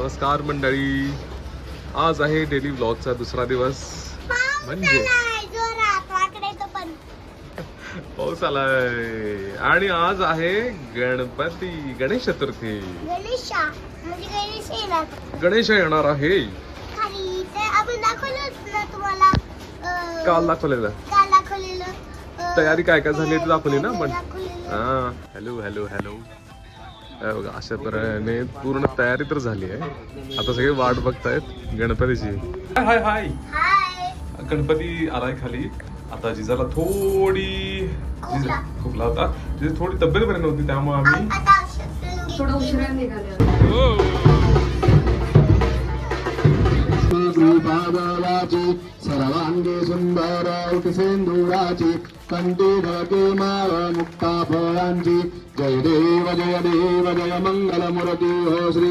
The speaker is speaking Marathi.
नमस्कार मंडळी, आज आहे डेली व्लॉगचा दुसरा दिवस. म्हणजे पाऊस आलाय आणि आज आहे गणेश चतुर्थी. गणेश येणार आहे. काल दाखवलेलं तयारी काय काय झाली ते दाखवली ना आपण. हा, हॅलो हॅलो हॅलो. बघा अशा प्रकारे पूर्ण तयारी तर झाली आहे. आता सगळे वाट बघतायत गणपतीची. हाय हाय हाय. गणपती आलाय खाली. आता जिजाला थोडी खोकला होता, जिजा थोडी तब्येत बरी नव्हती, त्यामुळे आम्ही थोडं उशिरा निघालो. सर्वांगी सुंदर सेंदुराची कंठी ढके माळ मुक्ता फळांची. जय देव जय मंगल मूर्ती हो श्री